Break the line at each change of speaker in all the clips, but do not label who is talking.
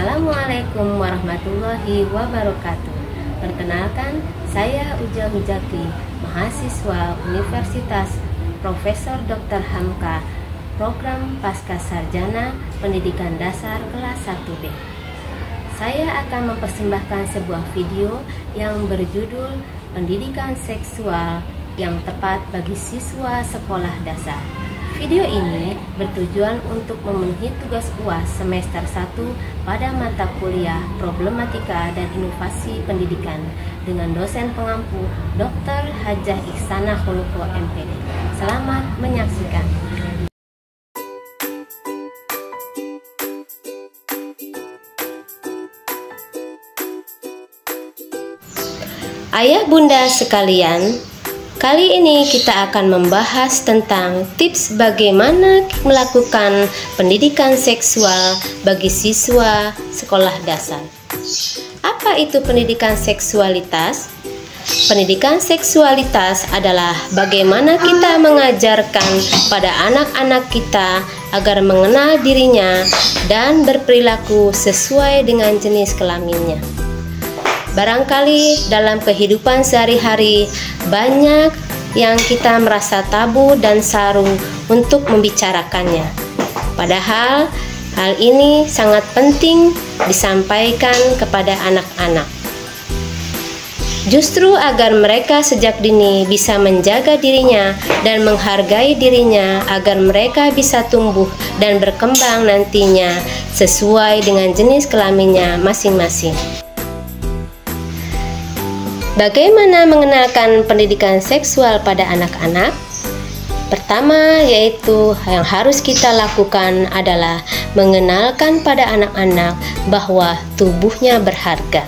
Assalamualaikum warahmatullahi wabarakatuh. Perkenalkan, saya Uja Hujati, mahasiswa Universitas Profesor Dr. Hamka, Program Pasca Sarjana Pendidikan Dasar kelas 1B. Saya akan mempersembahkan sebuah video yang berjudul Pendidikan Seksual yang tepat bagi siswa sekolah dasar. Video ini bertujuan untuk memenuhi tugas UAS semester 1 pada mata kuliah Problematika dan Inovasi Pendidikan dengan dosen pengampu Dr. Hajah Ihsanah Khuluqo MPD. Selamat menyaksikan. Ayah bunda sekalian, kali ini kita akan membahas tentang tips bagaimana melakukan pendidikan seksual bagi siswa sekolah dasar. Apa itu pendidikan seksualitas? Pendidikan seksualitas adalah bagaimana kita mengajarkan pada anak-anak kita agar mengenal dirinya dan berperilaku sesuai dengan jenis kelaminnya. Barangkali dalam kehidupan sehari-hari banyak yang kita merasa tabu dan saru untuk membicarakannya. Padahal hal ini sangat penting disampaikan kepada anak-anak. Justru agar mereka sejak dini bisa menjaga dirinya dan menghargai dirinya agar mereka bisa tumbuh dan berkembang nantinya sesuai dengan jenis kelaminnya masing-masing. Bagaimana mengenalkan pendidikan seksual pada anak-anak? Pertama, yaitu yang harus kita lakukan adalah mengenalkan pada anak-anak bahwa tubuhnya berharga.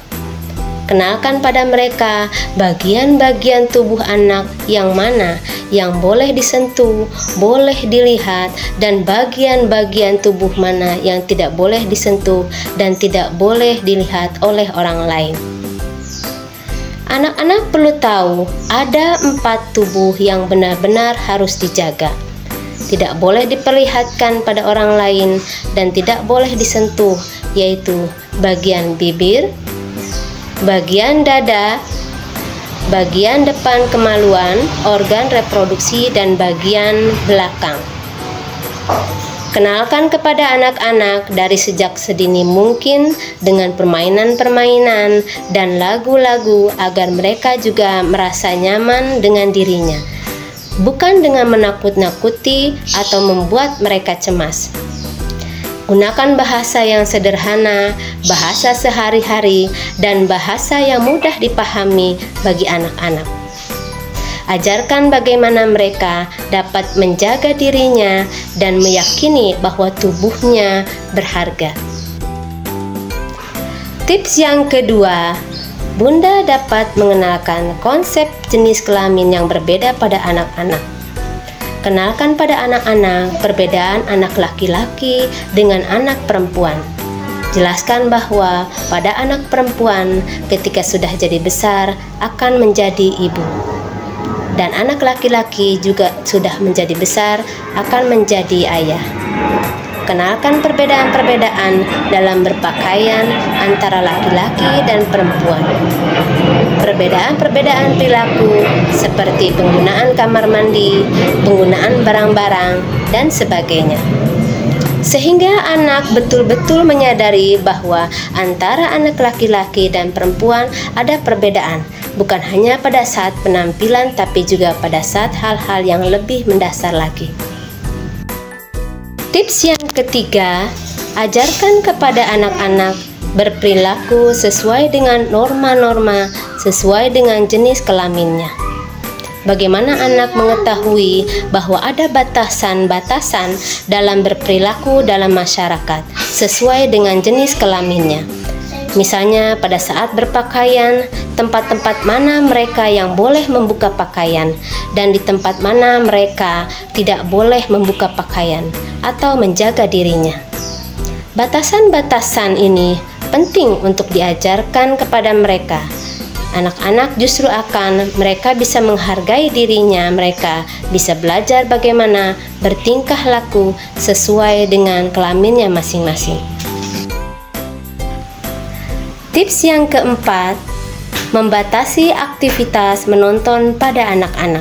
Kenalkan pada mereka bagian-bagian tubuh anak yang mana yang boleh disentuh, boleh dilihat, dan bagian-bagian tubuh mana yang tidak boleh disentuh dan tidak boleh dilihat oleh orang lain. Anak-anak perlu tahu ada 4 tubuh yang benar-benar harus dijaga. Tidak boleh diperlihatkan pada orang lain dan tidak boleh disentuh, yaitu bagian bibir, bagian dada, bagian depan kemaluan, organ reproduksi, dan bagian belakang. Kenalkan kepada anak-anak dari sejak sedini mungkin dengan permainan-permainan dan lagu-lagu agar mereka juga merasa nyaman dengan dirinya, bukan dengan menakut-nakuti atau membuat mereka cemas. Gunakan bahasa yang sederhana, bahasa sehari-hari, dan bahasa yang mudah dipahami bagi anak-anak. Ajarkan bagaimana mereka dapat menjaga dirinya dan meyakini bahwa tubuhnya berharga. Tips yang kedua, Bunda dapat mengenalkan konsep jenis kelamin yang berbeda pada anak-anak. Kenalkan pada anak-anak perbedaan anak laki-laki dengan anak perempuan. Jelaskan bahwa pada anak perempuan ketika sudah jadi besar akan menjadi ibu. Dan anak laki-laki juga sudah menjadi besar akan menjadi ayah. Kenalkan perbedaan-perbedaan dalam berpakaian antara laki-laki dan perempuan. Perbedaan-perbedaan perilaku seperti penggunaan kamar mandi, penggunaan barang-barang, dan sebagainya. Sehingga anak betul-betul menyadari bahwa antara anak laki-laki dan perempuan ada perbedaan, bukan hanya pada saat penampilan tapi juga pada saat hal-hal yang lebih mendasar lagi. Tips yang ketiga, ajarkan kepada anak-anak berperilaku sesuai dengan norma-norma, sesuai dengan jenis kelaminnya. Bagaimana anak mengetahui bahwa ada batasan-batasan dalam berperilaku dalam masyarakat sesuai dengan jenis kelaminnya. Misalnya pada saat berpakaian, tempat-tempat mana mereka yang boleh membuka pakaian dan di tempat mana mereka tidak boleh membuka pakaian atau menjaga dirinya. Batasan-batasan ini penting untuk diajarkan kepada mereka. Anak-anak justru akan mereka bisa menghargai dirinya, mereka bisa belajar bagaimana bertingkah laku sesuai dengan kelaminnya masing-masing. Tips yang keempat, membatasi aktivitas menonton pada anak-anak.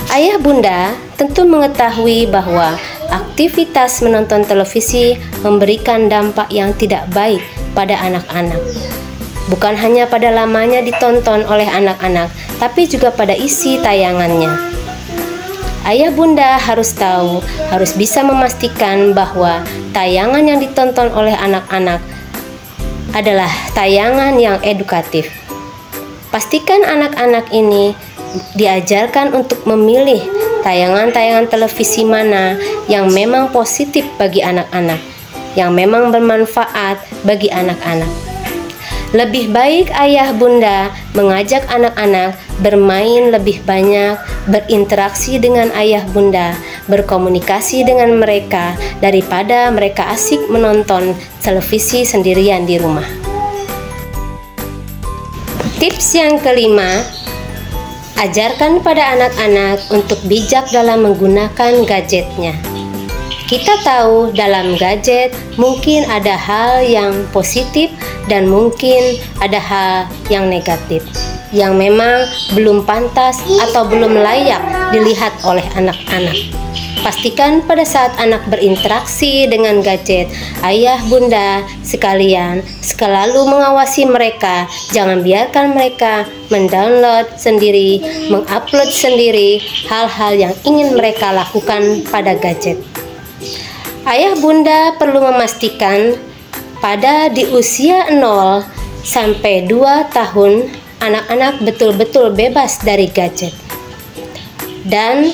Ayah bunda tentu mengetahui bahwa aktivitas menonton televisi memberikan dampak yang tidak baik pada anak-anak. Bukan hanya pada lamanya ditonton oleh anak-anak, tapi juga pada isi tayangannya. Ayah bunda harus tahu, harus bisa memastikan bahwa tayangan yang ditonton oleh anak-anak adalah tayangan yang edukatif. Pastikan anak-anak ini diajarkan untuk memilih tayangan-tayangan televisi mana yang memang positif bagi anak-anak, yang memang bermanfaat bagi anak-anak. Lebih baik ayah bunda mengajak anak-anak bermain lebih banyak, berinteraksi dengan ayah bunda, berkomunikasi dengan mereka daripada mereka asik menonton televisi sendirian di rumah. Tips yang kelima, ajarkan pada anak-anak untuk bijak dalam menggunakan gadgetnya. Kita tahu dalam gadget mungkin ada hal yang positif dan mungkin ada hal yang negatif yang memang belum pantas atau belum layak dilihat oleh anak-anak. Pastikan pada saat anak berinteraksi dengan gadget, ayah bunda sekalian selalu mengawasi mereka. Jangan biarkan mereka mendownload sendiri, mengupload sendiri hal-hal yang ingin mereka lakukan pada gadget. Ayah bunda perlu memastikan pada di usia 0 sampai 2 tahun anak-anak betul-betul bebas dari gadget. Dan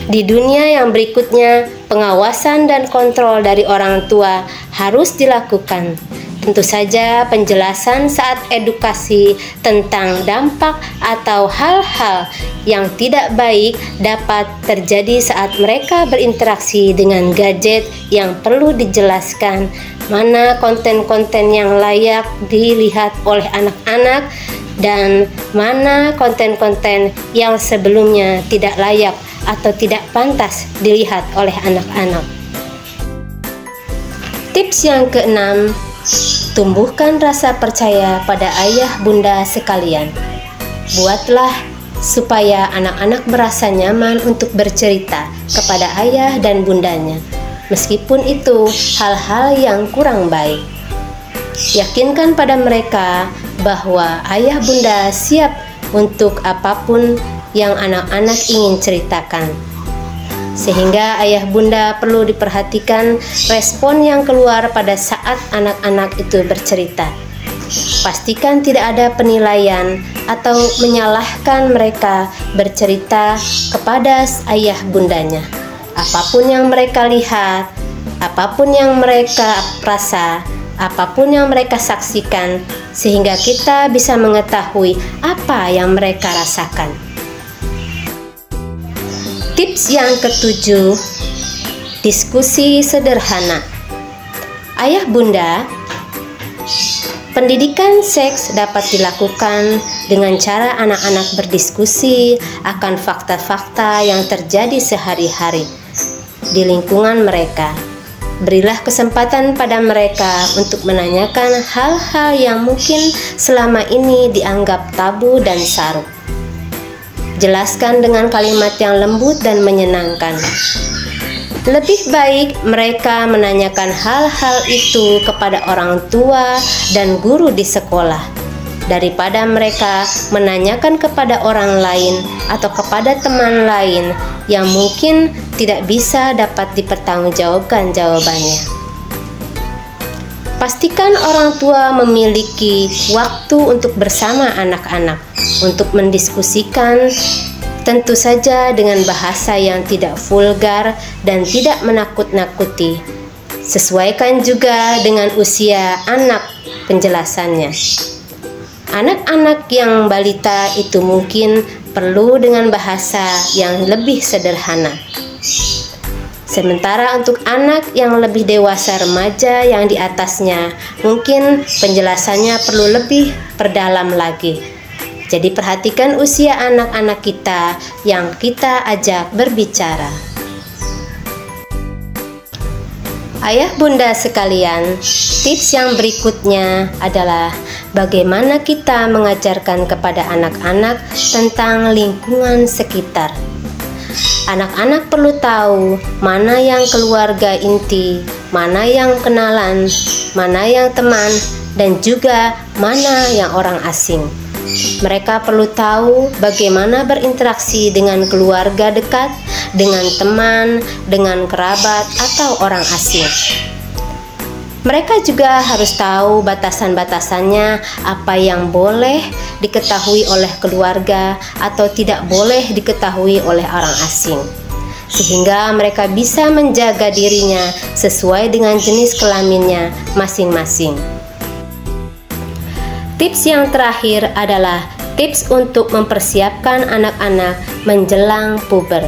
di dunia yang berikutnya, pengawasan dan kontrol dari orang tua harus dilakukan. Tentu saja penjelasan saat edukasi tentang dampak atau hal-hal yang tidak baik dapat terjadi saat mereka berinteraksi dengan gadget, yang perlu dijelaskan mana konten-konten yang layak dilihat oleh anak-anak dan mana konten-konten yang sebelumnya tidak layak atau tidak pantas dilihat oleh anak-anak. Tips yang keenam, tumbuhkan rasa percaya pada ayah bunda sekalian. Buatlah supaya anak-anak merasa nyaman untuk bercerita kepada ayah dan bundanya, meskipun itu hal-hal yang kurang baik. Yakinkan pada mereka bahwa ayah bunda siap untuk apapun yang anak-anak ingin ceritakan. Sehingga ayah bunda perlu diperhatikan respon yang keluar pada saat anak-anak itu bercerita. Pastikan tidak ada penilaian atau menyalahkan mereka bercerita kepada ayah bundanya. Apapun yang mereka lihat, apapun yang mereka rasa, apapun yang mereka saksikan, sehingga kita bisa mengetahui apa yang mereka rasakan. Tips yang ketujuh, diskusi sederhana. Ayah bunda, pendidikan seks dapat dilakukan dengan cara anak-anak berdiskusi akan fakta-fakta yang terjadi sehari-hari di lingkungan mereka. Berilah kesempatan pada mereka untuk menanyakan hal-hal yang mungkin selama ini dianggap tabu dan saruk. Jelaskan dengan kalimat yang lembut dan menyenangkan. Lebih baik mereka menanyakan hal-hal itu kepada orang tua dan guru di sekolah daripada mereka menanyakan kepada orang lain atau kepada teman lain yang mungkin tidak bisa dapat dipertanggungjawabkan jawabannya. Pastikan orang tua memiliki waktu untuk bersama anak-anak untuk mendiskusikan, tentu saja dengan bahasa yang tidak vulgar dan tidak menakut-nakuti. Sesuaikan juga dengan usia anak penjelasannya. Anak-anak yang balita itu mungkin perlu dengan bahasa yang lebih sederhana. Sementara untuk anak yang lebih dewasa, remaja yang di atasnya, mungkin penjelasannya perlu lebih perdalam lagi. Jadi perhatikan usia anak-anak kita yang kita ajak berbicara. Ayah bunda sekalian, tips yang berikutnya adalah bagaimana kita mengajarkan kepada anak-anak tentang lingkungan sekitar. Anak-anak perlu tahu mana yang keluarga inti, mana yang kenalan, mana yang teman, dan juga mana yang orang asing. Mereka perlu tahu bagaimana berinteraksi dengan keluarga dekat, dengan teman, dengan kerabat, atau orang asing. Mereka juga harus tahu batasan-batasannya, apa yang boleh diketahui oleh keluarga atau tidak boleh diketahui oleh orang asing, sehingga mereka bisa menjaga dirinya sesuai dengan jenis kelaminnya masing-masing. Tips yang terakhir adalah tips untuk mempersiapkan anak-anak menjelang puber.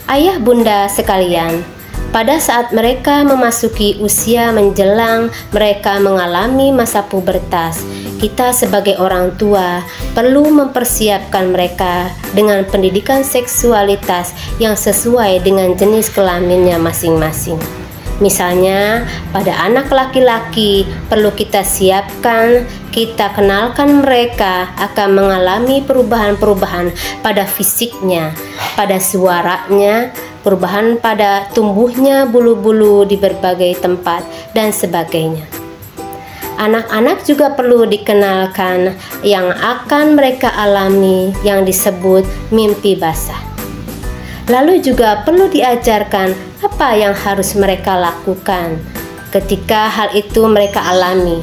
Ayah bunda sekalian, pada saat mereka memasuki usia menjelang mereka mengalami masa pubertas, kita sebagai orang tua perlu mempersiapkan mereka dengan pendidikan seksualitas yang sesuai dengan jenis kelaminnya masing-masing. Misalnya, pada anak laki-laki perlu kita siapkan, kita kenalkan mereka akan mengalami perubahan-perubahan pada fisiknya, pada suaranya, perubahan pada tumbuhnya bulu-bulu di berbagai tempat, dan sebagainya. Anak-anak juga perlu dikenalkan yang akan mereka alami yang disebut mimpi basah. Lalu juga perlu diajarkan apa yang harus mereka lakukan ketika hal itu mereka alami.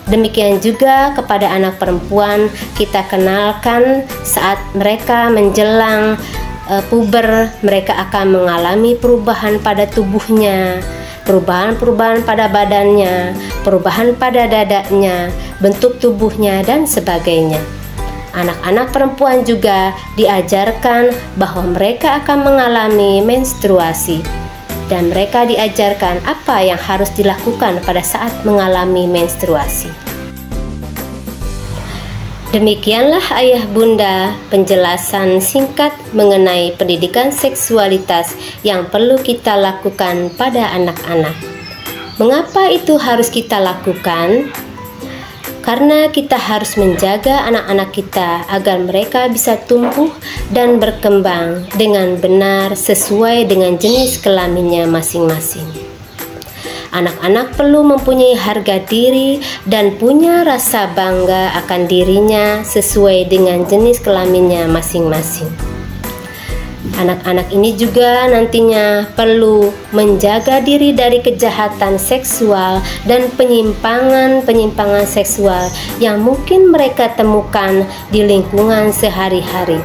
Demikian juga kepada anak perempuan, kita kenalkan saat mereka menjelang puber, mereka akan mengalami perubahan pada tubuhnya, perubahan-perubahan pada badannya, perubahan pada dadanya, bentuk tubuhnya, dan sebagainya. Anak-anak perempuan juga diajarkan bahwa mereka akan mengalami menstruasi, dan mereka diajarkan apa yang harus dilakukan pada saat mengalami menstruasi. Demikianlah ayah bunda penjelasan singkat mengenai pendidikan seksualitas yang perlu kita lakukan pada anak-anak. Mengapa itu harus kita lakukan? Karena kita harus menjaga anak-anak kita agar mereka bisa tumbuh dan berkembang dengan benar sesuai dengan jenis kelaminnya masing-masing. Anak-anak perlu mempunyai harga diri dan punya rasa bangga akan dirinya sesuai dengan jenis kelaminnya masing-masing. Anak-anak ini juga nantinya perlu menjaga diri dari kejahatan seksual dan penyimpangan-penyimpangan seksual yang mungkin mereka temukan di lingkungan sehari-hari.